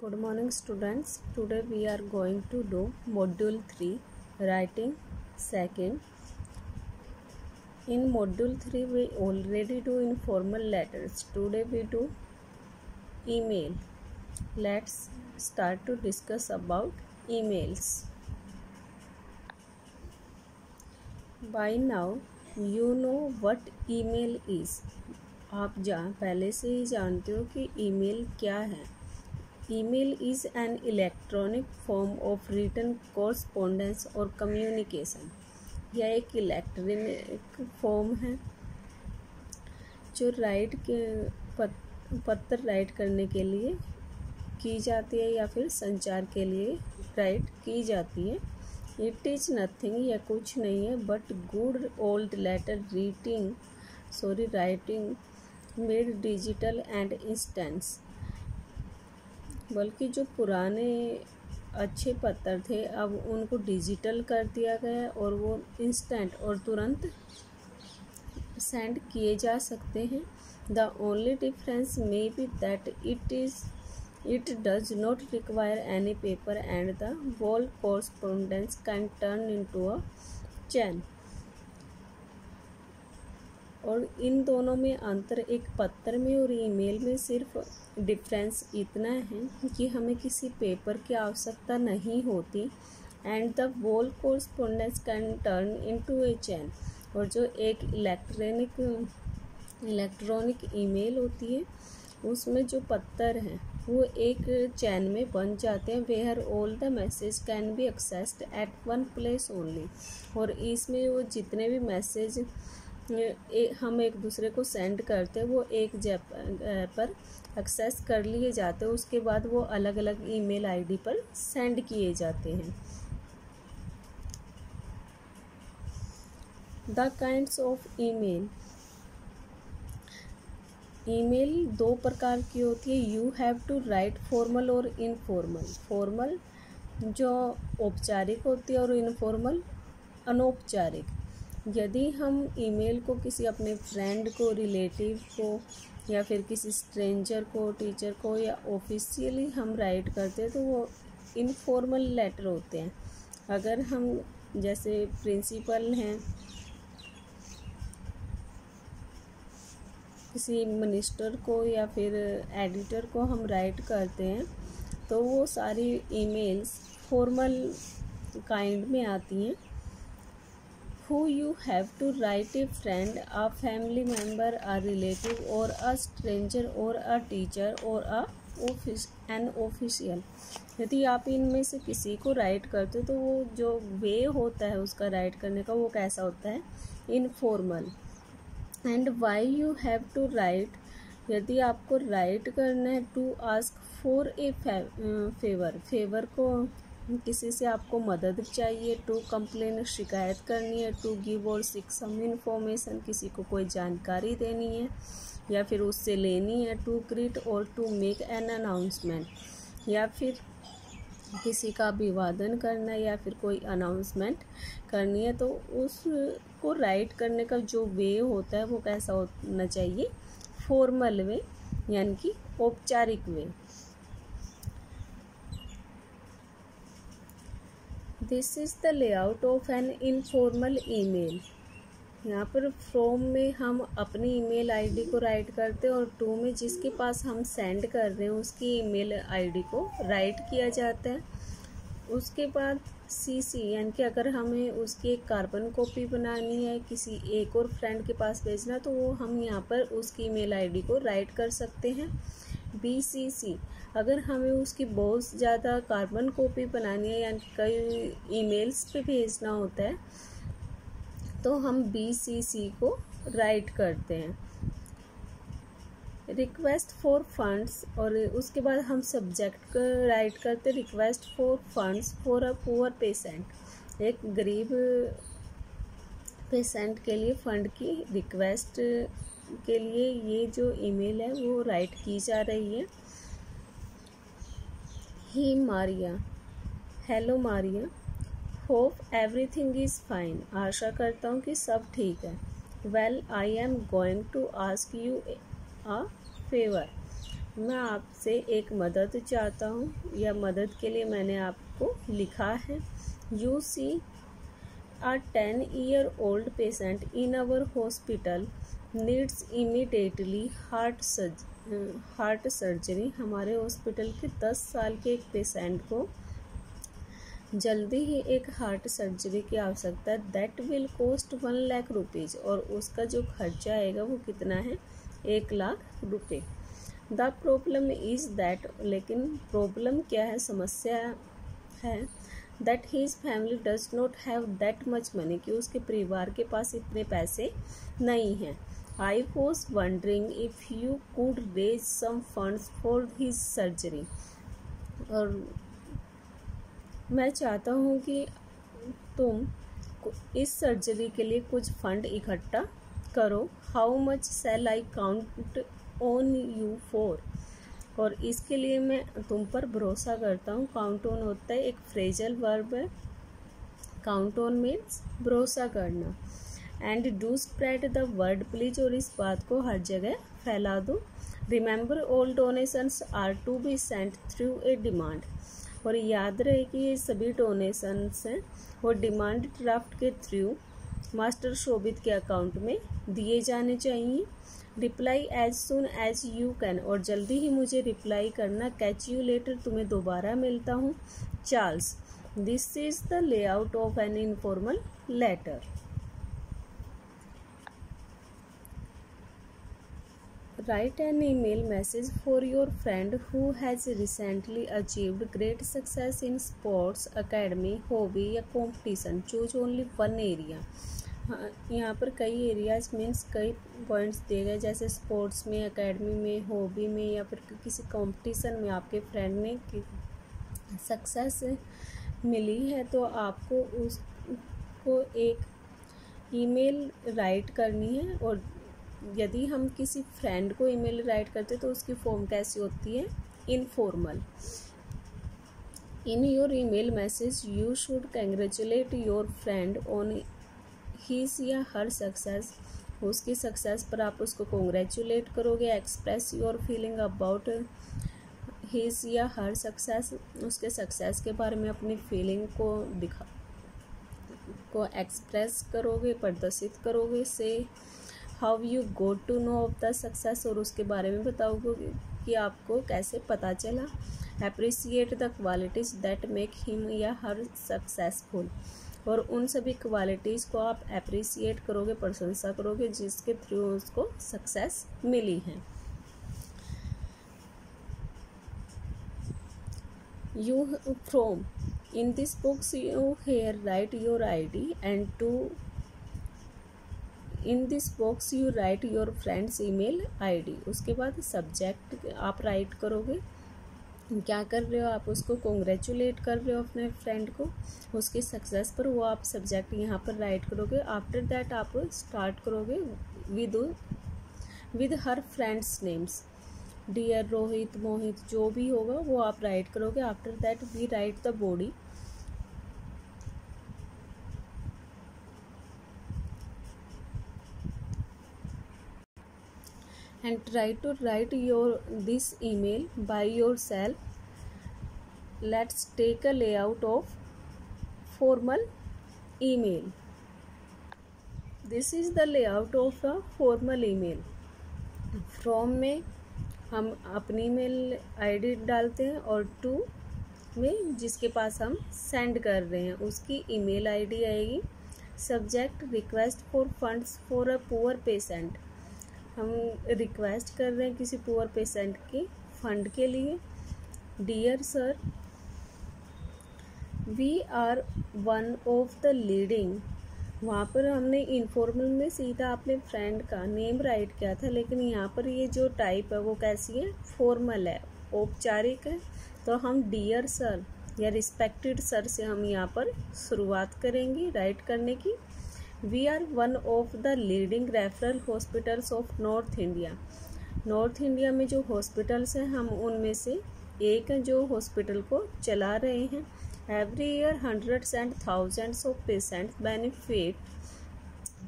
Good morning students. Today we are going to do module 3 writing second. In module 3 we already do informal letters. Today we do email. Let's start to discuss about emails. By now you know what email is. आप पहले से ही जानते हो कि email क्या है. Email is an electronic form of written correspondence और communication. यह एक इलेक्ट्रॉनिक फॉर्म है जो पत्र राइट करने के लिए की जाती है या फिर संचार के लिए राइट की जाती है. इट इज़ नथिंग, यह कुछ नहीं है but good old letter writing made digital and instants. बल्कि जो पुराने अच्छे पत्र थे अब उनको डिजिटल कर दिया गया और वो इंस्टेंट और तुरंत सेंड किए जा सकते हैं. The only difference may be that it does not require any paper and the whole correspondence can turn into a chain. और इन दोनों में अंतर एक पत्र में और ईमेल में सिर्फ डिफरेंस इतना है कि हमें किसी पेपर की आवश्यकता नहीं होती. And the whole correspondence can turn into a chain. और जो एक इलेक्ट्रॉनिक ईमेल होती है उसमें जो पत्र हैं वो एक चैन में बन जाते हैं. Where all the message can be accessed at one place only. और इसमें वो जितने भी मैसेज हम एक दूसरे को सेंड करते हैं वो एक जगह पर एक्सेस कर लिए जाते हैं. उसके बाद वो अलग अलग ईमेल आईडी पर सेंड किए जाते हैं. The kinds of email. Email दो प्रकार की होती है. You have to write formal और इनफॉर्मल. फॉर्मल जो औपचारिक होती है और इनफॉर्मल अनौपचारिक. यदि हम ईमेल को किसी अपने फ्रेंड को, रिलेटिव को या फिर किसी स्ट्रेंजर को, टीचर को या ऑफिशियली हम राइट करते हैं तो वो इनफॉर्मल लेटर होते हैं. अगर हम जैसे प्रिंसिपल हैं, किसी मिनिस्टर को या फिर एडिटर को हम राइट करते हैं तो वो सारी ईमेल्स फॉर्मल काइंड में आती हैं. Who you have to write a friend, a family member, a relative or a stranger or a teacher or an official. यदि आप इनमें से किसी को राइट करते हो तो वो जो वे होता है उसका राइट करने का वो कैसा होता है, informal. And why you have to write. यदि आपको राइट करना है to ask for a favour को किसी से आपको मदद चाहिए. टू कंप्लेन शिकायत करनी है. टू गिव और सीक सम इन्फॉर्मेशन किसी को कोई जानकारी देनी है या फिर उससे लेनी है. टू ग्रीट और टू मेक एन अनाउंसमेंट या फिर किसी का अभिवादन करना या फिर कोई अनाउंसमेंट करनी है. तो उसको राइट करने का जो वे होता है वो कैसा होना चाहिए, फॉर्मल वे यानी कि औपचारिक way. This is the layout of an informal email. यहाँ पर फ्रॉम में हम अपनी ईमेल आईडी को राइट करते हैं और टू में जिसके पास हम सेंड कर रहे हैं उसकी ईमेल आईडी को राइट किया जाता है. उसके बाद सीसी यानी कि अगर हमें उसकी एक कार्बन कॉपी बनानी है, किसी एक और फ्रेंड के पास भेजना तो वो हम यहाँ पर उसकी ईमेल आईडी को राइट कर सकते हैं. BCC अगर हमें उसकी बहुत ज़्यादा कार्बन कॉपी बनानी है यानी कई ईमेल्स पे भेजना होता है तो हम BCC को राइट करते हैं. रिक्वेस्ट फॉर फंड्स और उसके बाद हम सब्जेक्ट राइट करते हैं request for funds for a poor patient. एक गरीब पेशेंट के लिए फंड की रिक्वेस्ट के लिए ये जो ईमेल है वो राइट की जा रही है. Hi Maria, hello Maria. Hope everything is fine. आशा करता हूँ कि सब ठीक है. Well I am going to ask you a favour. मैं आपसे एक मदद चाहता हूँ, या मदद के लिए मैंने आपको लिखा है। You see A 10-year-old patient in our hospital needs immediately heart surgery। हमारे हॉस्पिटल के 10 साल के एक पेशेंट को जल्दी ही एक हार्ट सर्जरी की आवश्यकता है। That will cost 1 lakh rupees, और उसका जो खर्चा आएगा वो कितना है, 1 लाख रुपये। द प्रॉब्लम इज़ दैट, लेकिन प्रॉब्लम क्या है, समस्या है, that his family does not have that much money, कि उसके परिवार के पास इतने पैसे नहीं हैं। I was wondering if you could raise some funds for his surgery, और मैं चाहता हूँ कि तुम इस सर्जरी के लिए कुछ फंड इकट्ठा करो। How much shall I count on you for, और इसके लिए मैं तुम पर भरोसा करता हूँ। काउंट ऑन होता है एक फ्रेजल वर्ब है, काउंट ऑन मीन्स भरोसा करना। And do spread the word please, और इस बात को हर जगह फैला दो। Remember all donations are to be sent through a demand, और याद रहे कि ये सभी डोनेशंस हैं वो डिमांड ड्राफ्ट के थ्रू मास्टर शोभित के अकाउंट में दिए जाने चाहिए। Reply as soon as you can, और जल्दी ही मुझे रिप्लाई करना। कैच यू लेटर, तुम्हें दोबारा मिलता हूँ। Charles, this is the layout of an informal letter. Write an email message for your friend who has recently achieved great success in sports, academy, hobby या competition. Choose only one area. हाँ, यहाँ पर कई areas means कई points दिए गए, जैसे sports में, एकेडमी में, हॉबी में, या फिर किसी कंपटीशन में आपके फ्रेंड ने सक्सेस मिली है, तो आपको उसको एक ईमेल राइट करनी है। और यदि हम किसी फ्रेंड को ईमेल राइट करते तो उसकी फॉर्म कैसी होती है, informal. In your email message you should congratulate your friend on his या हर सक्सेस, उसकी सक्सेस पर आप उसको कॉन्ग्रेचुलेट करोगे। Express your feeling about his या हर सक्सेस, उसके सक्सेस के बारे में अपनी फीलिंग को एक्सप्रेस करोगे, प्रदर्शित करोगे। Say how you got to know of the success, और उसके बारे में बताओगे कि आपको कैसे पता चला। Appreciate the qualities that make him or her successful, और उन सभी क्वालिटीज़ को आप अप्रिसिएट करोगे, प्रशंसा करोगे, जिसके थ्रू उसको सक्सेस मिली है। You from in this books you here write your ID and to in this box you write your friend's email ID. उसके बाद सब्जेक्ट आप राइट करोगे, क्या कर रहे हो, आप उसको कॉन्ग्रेचुलेट कर रहे हो अपने फ्रेंड को उसकी सक्सेस पर, वो आप सब्जेक्ट यहाँ पर राइट करोगे। आफ्टर दैट आप स्टार्ट करोगे with her friends names, dear, Rohit, Mohit, जो भी होगा वो आप राइट करोगे। After that we write the body, and try to write this email by yourself. Let's take a layout of formal email. This is the layout of a formal email. From में हम अपनी email ID डालते हैं, और to में जिसके पास हम send कर रहे हैं उसकी ईमेल आईडी आएगी। Subject request for funds for a poor patient, हम रिक्वेस्ट कर रहे हैं किसी पुअर पेशेंट के फंड के लिए। Dear sir, we are one of the leading, वहाँ पर हमने इनफॉर्मल में सीधा अपने फ्रेंड का नेम राइट किया था, लेकिन यहाँ पर ये जो टाइप है वो कैसी है, फॉर्मल है, औपचारिक है। तो हम डियर सर या रिस्पेक्टेड सर से हम यहाँ पर शुरुआत करेंगे राइट करने की। We are one of the leading referral hospitals of north India, north India में जो हॉस्पिटल्स हैं हम उनमें से एक हैं जो हॉस्पिटल को चला रहे हैं। Every year hundreds and thousands of patients benefit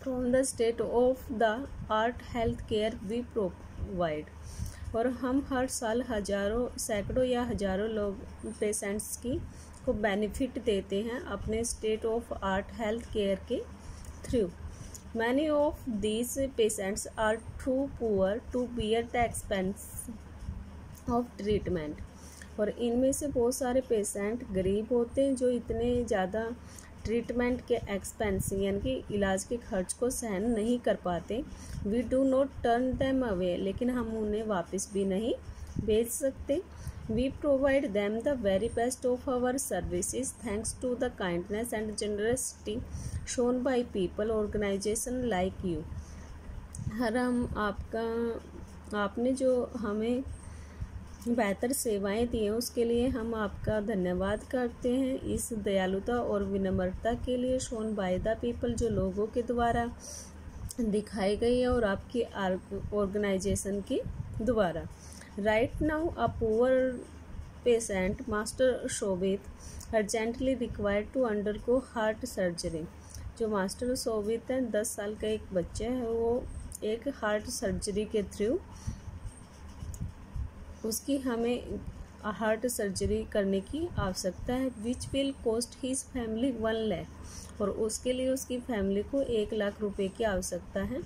from the state of the art health care we provide, और हम हर साल सैकड़ों या हजारों लोग पेशेंट्स को बेनिफिट देते हैं अपने state of art health care के through. Many of these patients are too poor to bear the expense of treatment. और इनमें से बहुत सारे पेशेंट गरीब होते हैं जो इतने ज़्यादा ट्रीटमेंट के एक्सपेंस यानी कि इलाज के खर्च को सहन नहीं कर पाते। We do not turn them away, लेकिन हम उन्हें वापस भी नहीं भेज सकते। We provide them the very best of our services thanks to the kindness and generosity shown by people organization like you. हम आपने जो हमें बेहतर सेवाएं दी हैं उसके लिए हम आपका धन्यवाद करते हैं। इस दयालुता और विनम्रता के लिए शोन बाय द पीपल जो लोगों के द्वारा दिखाई गई है और आपकी ऑर्गेनाइजेशन के द्वारा। Right now a poor patient master Shobhit urgently required to undergo heart surgery. जो मास्टर शोभित है 10 साल का एक बच्चा है, वो एक हार्ट सर्जरी के थ्रू उसकी हमें हार्ट सर्जरी करने की आवश्यकता है which will cost his family 1 lakh. और उसके लिए उसकी फैमिली को 1 लाख रुपए की आवश्यकता है।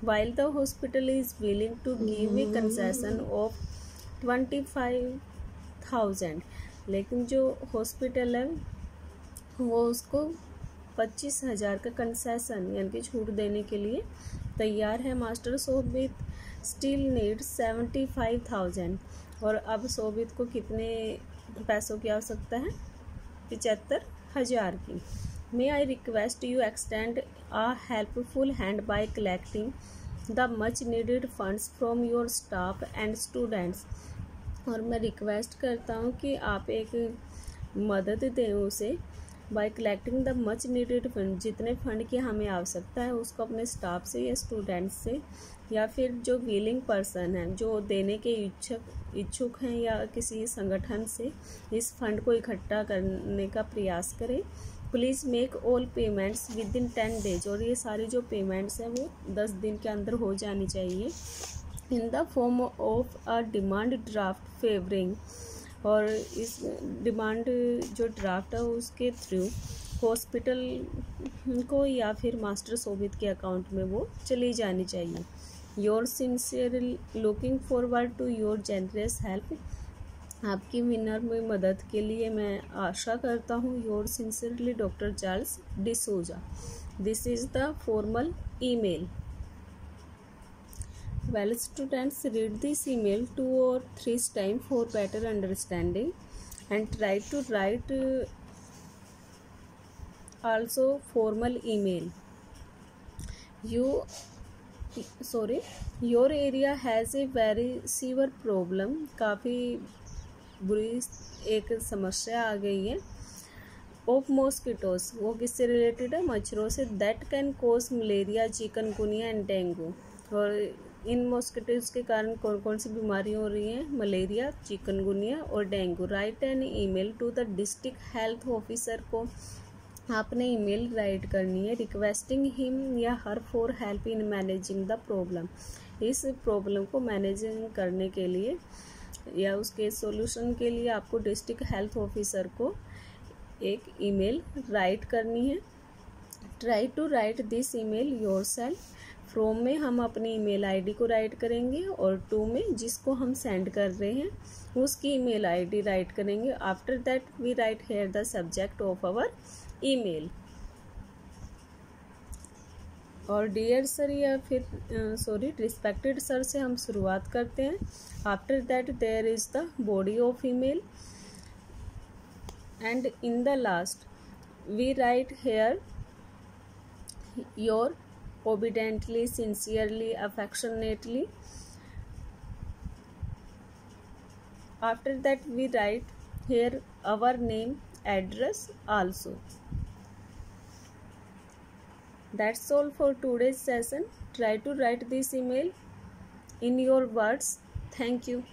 While the hospital is willing to give a concession of 25,000, लेकिन जो हॉस्पिटल है वो उसको 25,000 का कंसेशन यानी कि छूट देने के लिए तैयार है। मास्टर शोभित स्टिल नीड 75,000। और अब शोभित को कितने पैसों की आवश्यकता है? 75,000 की। May I request you extend a helpful hand by collecting the much needed funds from your staff and students. और मैं रिक्वेस्ट करता हूँ कि आप एक मदद दें उसे bye collecting the much needed fund, जितने फंड की हमें आवश्यकता है उसको अपने स्टाफ से या स्टूडेंट्स से या फिर जो विलिंग पर्सन है जो देने के इच्छुक हैं या किसी संगठन से इस फंड को इकट्ठा करने का प्रयास करें। Please make all payments with in 10 days. और ये सारी जो पेमेंट्स हैं वो 10 दिन के अंदर हो जानी चाहिए। In the form of a demand draft favouring. और इस डिमांड जो ड्राफ्ट है उसके थ्रू हॉस्पिटल को या फिर मास्टर शोभित के अकाउंट में वो चली जानी चाहिए। Yours sincerely looking forward to your generous help. आपकी विनम्र मदद के लिए मैं आशा करता हूँ। Yours sincerely doctor Charles D'Souza. This is the formal email. Well, students, read this email 2 or 3 times for better understanding and try to write also formal email. Your area has a very severe problem. काफ़ी बुरी एक समस्या आ गई है। Of mosquitoes, वो किससे related है? मच्छरों से। That can cause malaria, chikungunya and dengue. और इन मॉस्किटोज के कारण कौन कौन सी बीमारी हो रही हैं? मलेरिया, चिकनगुनिया और dengue. Write an email to the district health officer को आपने ईमेल राइट करनी है requesting him or her for help in managing the problem. इस प्रॉब्लम को मैनेजिंग करने के लिए या उसके सॉल्यूशन के लिए आपको डिस्ट्रिक्ट हेल्थ ऑफिसर को एक ईमेल राइट करनी है। Try to write this email yourself. From में हम अपनी ईमेल आईडी को राइट करेंगे और टू में जिसको हम सेंड कर रहे हैं उसकी ईमेल आईडी राइट करेंगे। After that we write here the subject of our email. और डियर सर या फिर रिस्पेक्टेड सर से हम शुरुआत करते हैं। After that there is the body of email and in the last we write here your obediently, sincerely, affectionately. After that we write here our name, address also. That's all for today's session. Try to write this email in your words. Thank you.